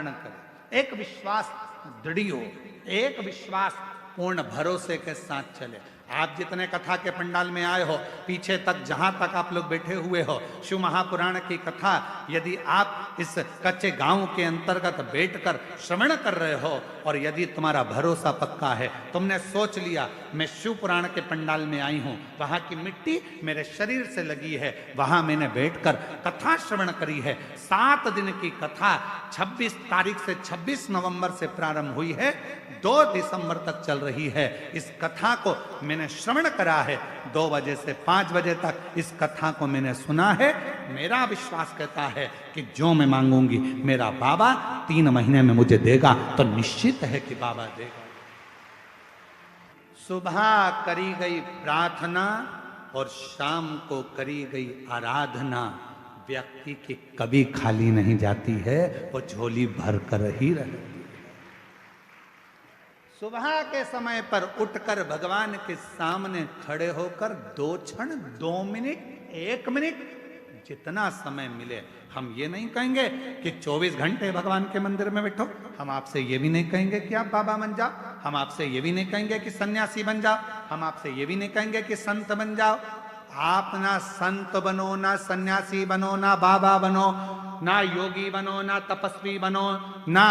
धारण करे, एक विश्वास दृढ़ हो, एक विश्वास पूर्ण भरोसे के साथ चले। आप जितने कथा के पंडाल में आए हो, पीछे तक जहां तक आप लोग बैठे हुए हो, शिव महापुराण की कथा यदि आप इस कच्चे गांव के अंतर्गत बैठकर श्रवण कर रहे हो और यदि तुम्हारा भरोसा पक्का है, तुमने सोच लिया मैं शिव पुराण के पंडाल में आई हूं, वहां की मिट्टी मेरे शरीर से लगी है, वहां मैंने बैठकर कथा श्रवण करी है। 7 दिन की कथा 26 तारीख से 26 नवंबर से प्रारंभ हुई है, 2 दिसंबर तक चल रही है। इस कथा को मैंने श्रवण करा है, 2 बजे से 5 बजे तक इस कथा को मैंने सुना है। मेरा विश्वास कहता है कि जो मैं मांगूंगी मेरा बाबा 3 महीने में मुझे देगा, तो निश्चित है कि बाबा देगा। सुबह करी गई प्रार्थना और शाम को करी गई आराधना व्यक्ति की कभी खाली नहीं जाती है, वो झोली भर कर ही रहती है। सुबह के समय पर उठकर भगवान के सामने खड़े होकर 2 क्षण, 2 मिनट, 1 मिनट, जितना समय मिले। हम ये नहीं कहेंगे कि 24 घंटे भगवान के मंदिर में बैठो, हम आपसे ये भी नहीं कहेंगे कि आप बाबा बन जाओ, हम आपसे ये भी नहीं कहेंगे कि सन्यासी बन जाओ, हम आपसे ये भी नहीं कहेंगे कि संत बन जाओ। आप ना संत बनो, ना सन्यासी बनो, ना बाबा बनो, ना योगी बनो, ना तपस्वी बनो, ना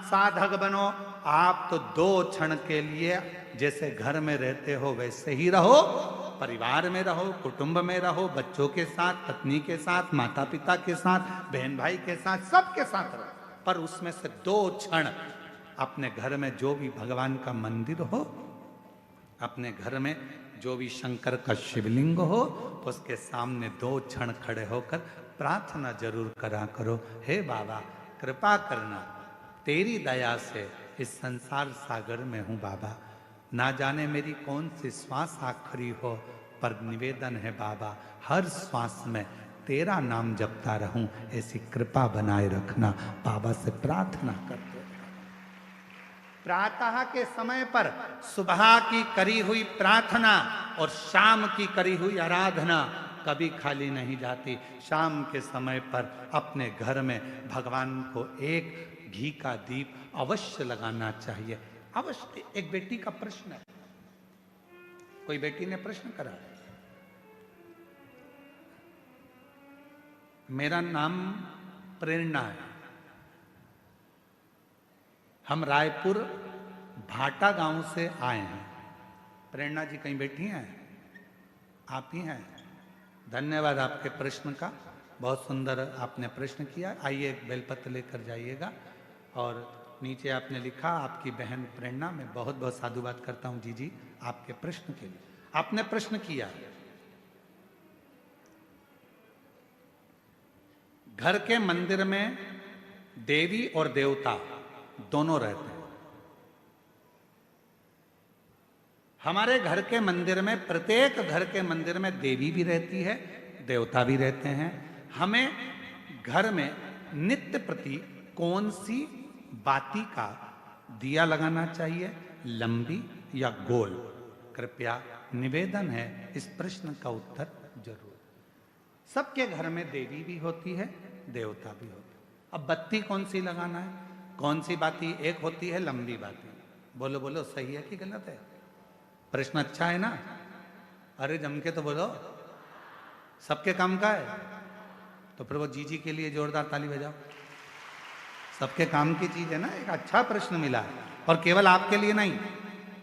साधक बनो। आप तो 2 क्षण के लिए जैसे घर में रहते हो वैसे ही रहो, परिवार में रहो, कुटुंब में रहो, बच्चों के साथ, पत्नी के साथ, माता पिता के साथ, बहन भाई के साथ, सबके साथ रहो। पर उसमें से 2 क्षण अपने घर में जो भी भगवान का मंदिर हो, अपने घर में जो भी शंकर का शिवलिंग हो, उसके सामने 2 क्षण खड़े होकर प्रार्थना जरूर करा करो। हे बाबा कृपा करना, तेरी दया से इस संसार सागर में हूं बाबा, ना जाने मेरी कौन सी श्वास आखिरी हो, पर निवेदन है बाबा हर श्वास में तेरा नाम जपता रहूं, ऐसी कृपा बनाए रखना। बाबा से प्रार्थना करते। प्रातः के समय पर सुबह की करी हुई प्रार्थना और शाम की करी हुई आराधना कभी खाली नहीं जाती। शाम के समय पर अपने घर में भगवान को एक घी का दीप अवश्य लगाना चाहिए, अवश्य। एक बेटी का प्रश्न है, कोई बेटी ने प्रश्न करा, मेरा नाम प्रेरणा है, हम रायपुर भाटा गांव से आए हैं। प्रेरणा जी कहीं बैठी हैं? आप ही हैं? धन्यवाद आपके प्रश्न का, बहुत सुंदर आपने प्रश्न किया। आइए एक बेलपत्र लेकर जाइएगा। और नीचे आपने लिखा आपकी बहन प्रेरणा, मैं बहुत बहुत साधुवाद करता हूं जी आपके प्रश्न के लिए। आपने प्रश्न किया, घर के मंदिर में देवी और देवता दोनों रहते हैं। हमारे घर के मंदिर में, प्रत्येक घर के मंदिर में देवी भी रहती है, देवता भी रहते हैं। हमें घर में नित्य प्रति कौन सी बाती का दिया लगाना चाहिए, लंबी या गोल? कृपया निवेदन है इस प्रश्न का उत्तर जरूर। सबके घर में देवी भी होती है, देवता भी होता है। अब बत्ती कौन सी लगाना है, कौन सी बाती? एक होती है लंबी बाती। बोलो बोलो, सही है कि गलत है? प्रश्न अच्छा है ना? अरे जम के तो बोलो, सबके काम का है तो फिर वो जी के लिए जोरदार ताली बजाओ। सबके काम की चीज है ना, एक अच्छा प्रश्न मिला है। और केवल आपके लिए नहीं,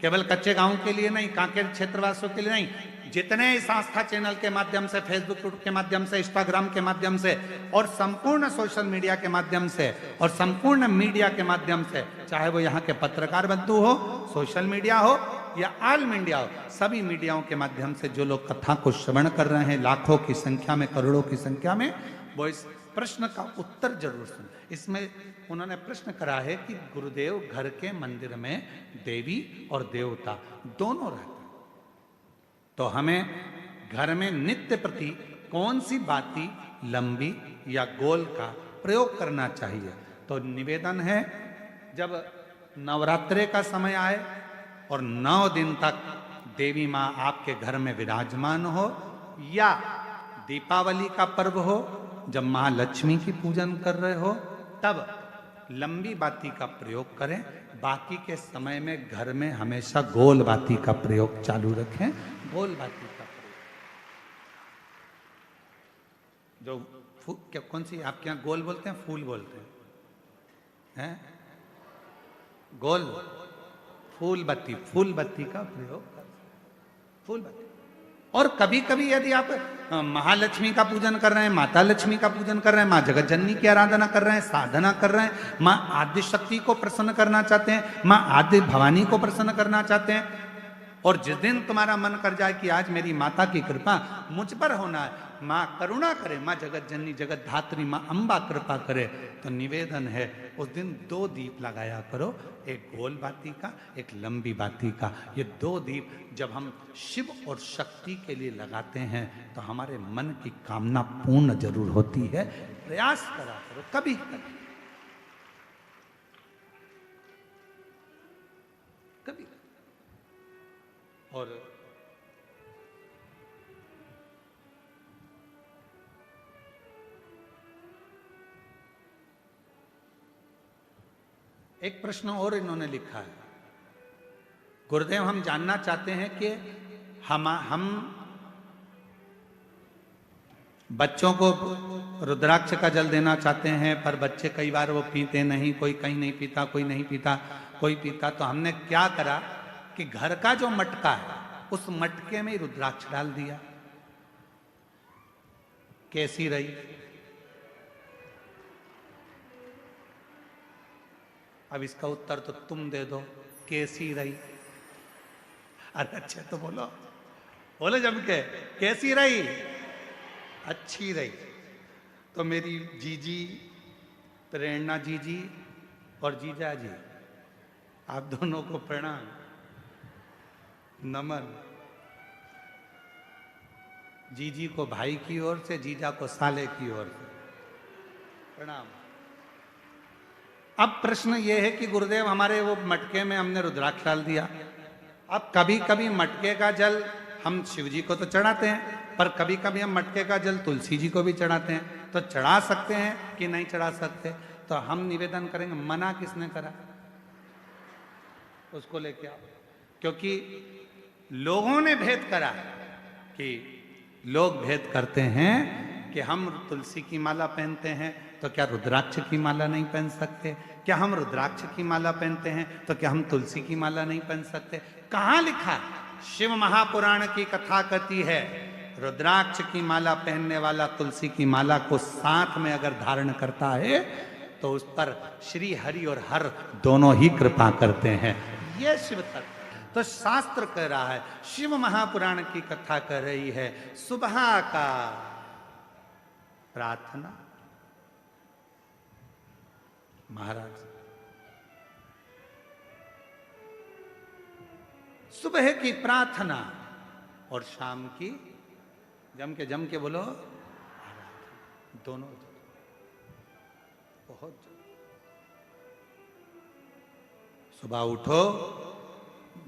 केवल कच्चे गांव के लिए नहीं, कांकेर क्षेत्रवासियों के लिए नहीं, जितने इस आस्था चैनल के माध्यम से, फेसबुक के माध्यम से, इंस्टाग्राम के माध्यम से और संपूर्ण सोशल मीडिया के माध्यम से और संपूर्ण मीडिया के माध्यम से, चाहे वो यहाँ के पत्रकार बंधु हो, सोशल मीडिया हो या ऑल मीडिया हो, सभी मीडियाओं के माध्यम से जो लोग कथा को श्रवण कर रहे हैं, लाखों की संख्या में, करोड़ों की संख्या में, वो इस प्रश्न का उत्तर जरूर सुन। इसमें उन्होंने प्रश्न करा है कि गुरुदेव घर के मंदिर में देवी और देवता दोनों रहते हैं, तो हमें घर में नित्य प्रति कौन सी बाती, लंबी या गोल का प्रयोग करना चाहिए? तो निवेदन है, जब नवरात्रे का समय आए और 9 दिन तक देवी माँ आपके घर में विराजमान हो, या दीपावली का पर्व हो जब महालक्ष्मी की पूजन कर रहे हो, तब लंबी बाती का प्रयोग करें, बाकी के समय में घर में हमेशा गोल बाती का प्रयोग चालू रखें। गोल बाती का प्रयोग जो क्या कौन सी आपके यहाँ गोल बोलते हैं, फूल बोलते हैं? गोल फूल बत्ती का प्रयोग कर, फूल बत्ती। और कभी कभी यदि आप महालक्ष्मी का पूजन कर रहे हैं, माता लक्ष्मी का पूजन कर रहे हैं, माँ जगत जननी की आराधना कर रहे हैं, साधना कर रहे हैं, माँ आदि शक्ति को प्रसन्न करना चाहते हैं, माँ आदि भवानी को प्रसन्न करना चाहते हैं, और जिस दिन तुम्हारा मन कर जाए कि आज मेरी माता की कृपा मुझ पर होना है, माँ करुणा करे, माँ जगत जननी जगत धात्री माँ अम्बा कृपा करे, तो निवेदन है उस दिन 2 दीप लगाया करो, एक गोल बाती का, एक लंबी बाती का। ये 2 दीप जब हम शिव और शक्ति के लिए लगाते हैं तो हमारे मन की कामना पूर्ण जरूर होती है। प्रयास करा करो कभी कभी, कभी। और एक प्रश्न और इन्होंने लिखा है, गुरुदेव हम जानना चाहते हैं कि हम बच्चों को रुद्राक्ष का जल देना चाहते हैं, पर बच्चे कई बार वो पीते नहीं, कोई कहीं नहीं पीता, कोई नहीं पीता, कोई पीता, तो हमने क्या करा कि घर का जो मटका है उस मटके में रुद्राक्ष डाल दिया। कैसी रही? अब इसका उत्तर तो तुम दे दो, कैसी रही? अरे अच्छे तो बोलो, बोलो जम के, कैसी रही? अच्छी रही। तो मेरी जीजी प्रेरणा जीजी और जीजा जी, आप दोनों को प्रणाम, नमन। जीजी को भाई की ओर से, जीजा को साले की ओर से प्रणाम। अब प्रश्न ये है कि गुरुदेव हमारे वो मटके में हमने रुद्राक्ष डाल दिया, अब कभी कभी मटके का जल हम शिव जी को तो चढ़ाते हैं, पर कभी कभी हम मटके का जल तुलसी जी को भी चढ़ाते हैं, तो चढ़ा सकते हैं कि नहीं चढ़ा सकते? तो हम निवेदन करेंगे, मना किसने करा? उसको लेके आओ। क्योंकि लोगों ने भेद करा कि लोग भेद करते हैं कि हम तुलसी की माला पहनते हैं तो क्या रुद्राक्ष की माला नहीं पहन सकते? क्या हम रुद्राक्ष की माला पहनते हैं तो क्या हम तुलसी की माला नहीं पहन सकते? कहाँ लिखा? शिव महापुराण की कथा कहती है रुद्राक्ष की माला पहनने वाला तुलसी की माला को साथ में अगर धारण करता है तो उस पर श्री हरि और हर दोनों ही कृपा करते हैं। यह शिव तत्व तो शास्त्र कह रहा है, शिव महापुराण की कथा कह रही है, सुबह का प्रार्थना महाराज, सुबह की प्रार्थना और शाम की जम के बोलो दोनों बहुत। सुबह उठो,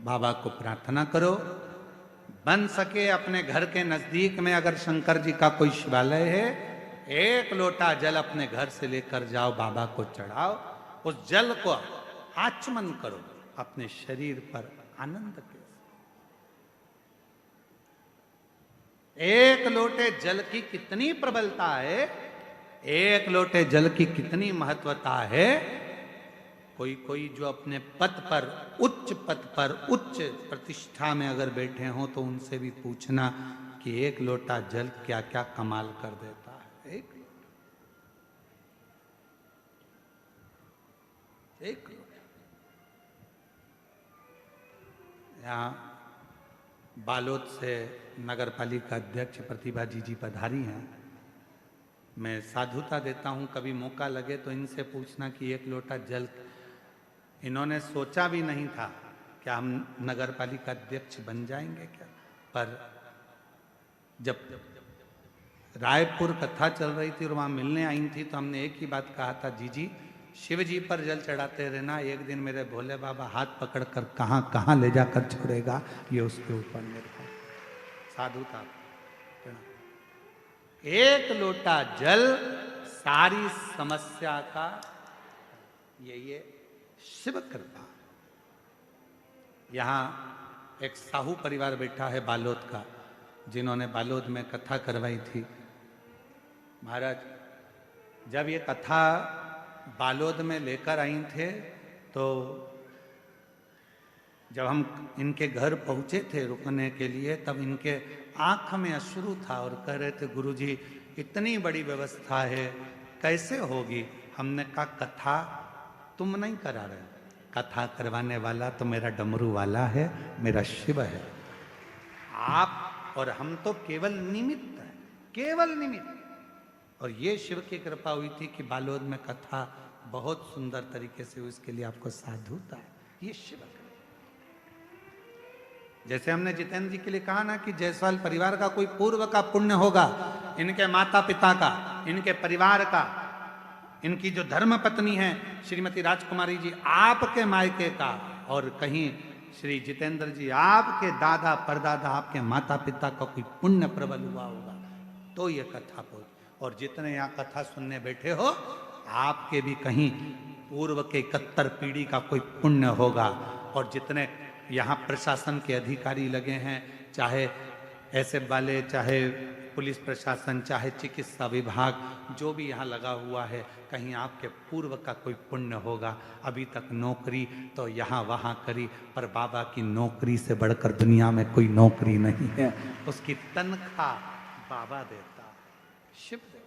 बाबा को प्रार्थना करो, बन सके अपने घर के नजदीक में अगर शंकर जी का कोई शिवालय है, 1 लोटा जल अपने घर से लेकर जाओ, बाबा को चढ़ाओ, उस जल को आचमन करो अपने शरीर पर आनंद के। 1 लोटे जल की कितनी प्रबलता है, 1 लोटे जल की कितनी महत्वता है। कोई जो अपने पद पर उच्च प्रतिष्ठा में अगर बैठे हो तो उनसे भी पूछना कि 1 लोटा जल क्या क्या कमाल कर देता है। एक लोटा। यहाँ बालोद से नगर पालिका अध्यक्ष प्रतिभा जी पधारी हैं। मैं साधुता देता हूँ, कभी मौका लगे तो इनसे पूछना कि 1 लोटा जल, इन्होंने सोचा भी नहीं था कि हम नगर पालिका अध्यक्ष बन जाएंगे क्या, पर जब रायपुर कथा चल रही थी और वहाँ मिलने आई थी तो हमने एक ही बात कहा था, जीजी शिव जी पर जल चढ़ाते रहना, एक दिन मेरे भोले बाबा हाथ पकड़कर कहाँ कहाँ ले जाकर छोड़ेगा ये उसके ऊपर निर्भर। साधुता। 1 लोटा जल सारी समस्या का, ये शिव कृपा। यहाँ एक साहू परिवार बैठा है बालोद का, जिन्होंने बालोद में कथा करवाई थी। महाराज, जब ये कथा बालोद में लेकर आई थे, तो जब हम इनके घर पहुंचे थे रुकने के लिए, तब इनके आंख में अश्रु था और कह रहे थे, गुरुजी इतनी बड़ी व्यवस्था है, कैसे होगी? हमने कहा, कथा तुम नहीं करा रहे, कथा करवाने वाला तो मेरा डमरू वाला है, मेरा शिव है। आप और हम तो केवल निमित्त है, केवल निमित्त। और ये शिव की कृपा हुई थी कि बालोद में कथा बहुत सुंदर तरीके से हुई। इसके लिए आपको साधुता है, ये शिव कृपा। जैसे हमने जितेंद्र जी के लिए कहा ना कि जायसवाल परिवार का कोई पूर्व का पुण्य होगा, इनके माता पिता का, इनके परिवार का, इनकी जो धर्म पत्नी है श्रीमती राजकुमारी जी, आपके मायके का, और कहीं श्री जितेंद्र जी आपके दादा परदादा, आपके माता पिता का कोई पुण्य प्रबल हुआ होगा, तो ये कथा पहुंच। और जितने यहाँ कथा सुनने बैठे हो, आपके भी कहीं पूर्व के 71 पीढ़ी का कोई पुण्य होगा। और जितने यहाँ प्रशासन के अधिकारी लगे हैं, चाहे ऐसे वाले, चाहे पुलिस प्रशासन, चाहे चिकित्सा विभाग, जो भी यहाँ लगा हुआ है, कहीं आपके पूर्व का कोई पुण्य होगा। अभी तक नौकरी तो यहाँ वहाँ करी, पर बाबा की नौकरी से बढ़कर दुनिया में कोई नौकरी नहीं है। उसकी तनख्वाह बाबा देता है, शिव देता।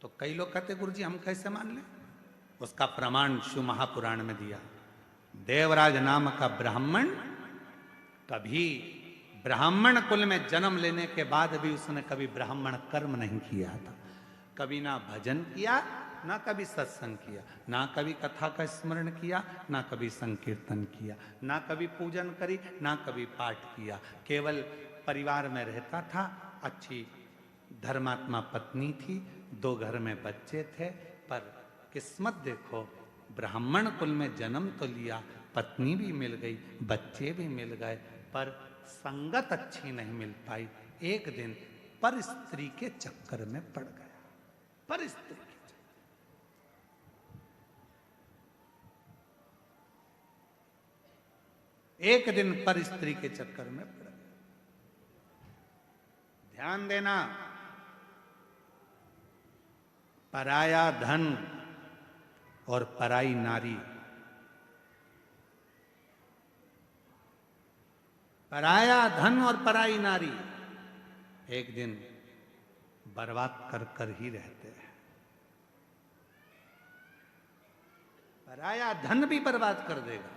तो कई लोग कहते, गुरुजी हम कैसे मान लें? उसका प्रमाण शिव महापुराण में दिया। देवराज नाम का ब्राह्मण, कभी ब्राह्मण कुल में जन्म लेने के बाद भी उसने कभी ब्राह्मण कर्म नहीं किया था। कभी ना भजन किया, ना कभी सत्संग किया, ना कभी कथा का स्मरण किया, ना कभी संकीर्तन किया, ना कभी पूजन करी, ना कभी पाठ किया। केवल परिवार में रहता था, अच्छी धर्मात्मा पत्नी थी, 2 घर में बच्चे थे, पर किस्मत देखो, ब्राह्मण कुल में जन्म तो लिया, पत्नी भी मिल गई, बच्चे भी मिल गए, पर संगत अच्छी नहीं मिल पाई। एक दिन पर स्त्री के चक्कर में पड़ गया, पर स्त्री के चक्कर। एक दिन पर स्त्री के चक्कर में पड़ गया। ध्यान देना, पराया धन और पराई नारी, पराया धन और पराई नारी एक दिन बर्बाद कर कर ही रहते हैं। पराया धन भी बर्बाद कर देगा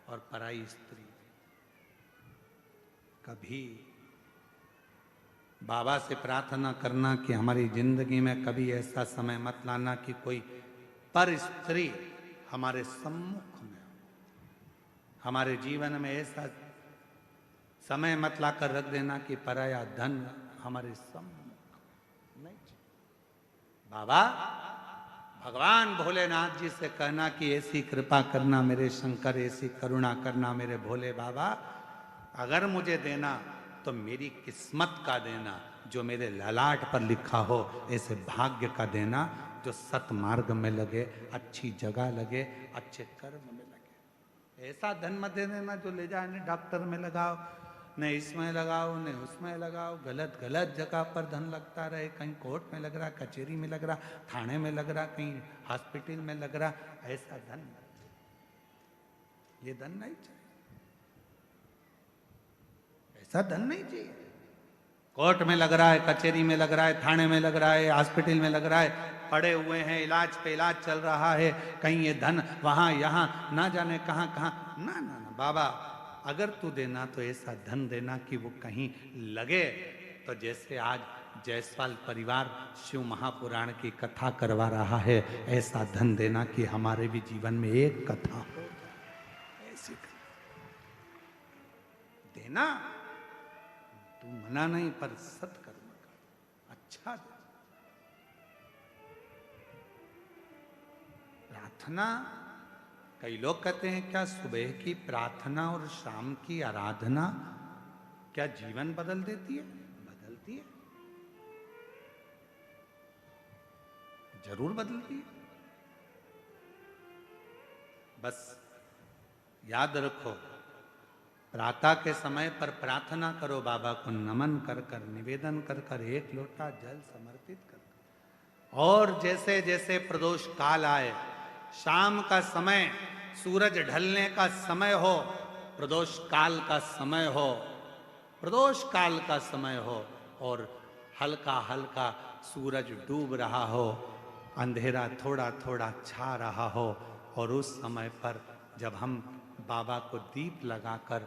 और पराई स्त्री। कभी बाबा से प्रार्थना करना कि हमारी जिंदगी में कभी ऐसा समय मत लाना कि कोई पर स्त्री हमारे सम्मुख में हो। हमारे जीवन में ऐसा समय मत लाकर रख देना कि पराया धन हमारे सम्मुख नहीं। बाबा भगवान भोलेनाथ जी से कहना कि ऐसी कृपा करना मेरे शंकर, ऐसी करुणा करना मेरे भोले बाबा, अगर मुझे देना तो मेरी किस्मत का देना, जो मेरे ललाट पर लिखा हो, ऐसे भाग्य का देना जो सतमार्ग में लगे, अच्छी जगह लगे, अच्छे कर्म में लगे। ऐसा धन मत दे देना जो ले जाए, न डॉक्टर में लगाओ, न इसमें लगाओ, न उसमें लगाओ, गलत गलत जगह पर धन लगता रहे। कहीं कोर्ट में लग रहा, कचहरी में लग रहा, थाने में लग रहा, कहीं हॉस्पिटल में लग रहा। ऐसा धन, ये धन नहीं चाहिए, ऐसा धन नहीं चाहिए। कोर्ट में लग रहा है, कचहरी में लग रहा है, थाने में लग रहा है, हॉस्पिटल में लग रहा है, पड़े हुए हैं, इलाज पे इलाज चल रहा है, कहीं ये धन वहां यहां ना जाने कहां कहां। ना ना ना बाबा, अगर तू देना तो ऐसा धन देना कि वो कहीं लगे। तो जैसे आज जायसवाल परिवार शिव महापुराण की कथा करवा रहा है, ऐसा धन देना कि हमारे भी जीवन में एक कथा हो, ऐसी देना। तू मना नहीं, पर सत्कर्म कर, अच्छा दे। प्रार्थना, कई लोग कहते हैं क्या सुबह की प्रार्थना और शाम की आराधना क्या जीवन बदल देती है? बदलती है। जरूर बदलती है। बस याद रखो, प्रातः के समय पर प्रार्थना करो, बाबा को नमन कर कर, निवेदन कर कर, एक लोटा जल समर्पित कर कर। और जैसे जैसे प्रदोष काल आए, शाम का समय, सूरज ढलने का समय हो, प्रदोष काल का समय हो, प्रदोष काल का समय हो, और हल्का हल्का सूरज डूब रहा हो, अंधेरा थोड़ा थोड़ा छा रहा हो, और उस समय पर जब हम बाबा को दीप लगाकर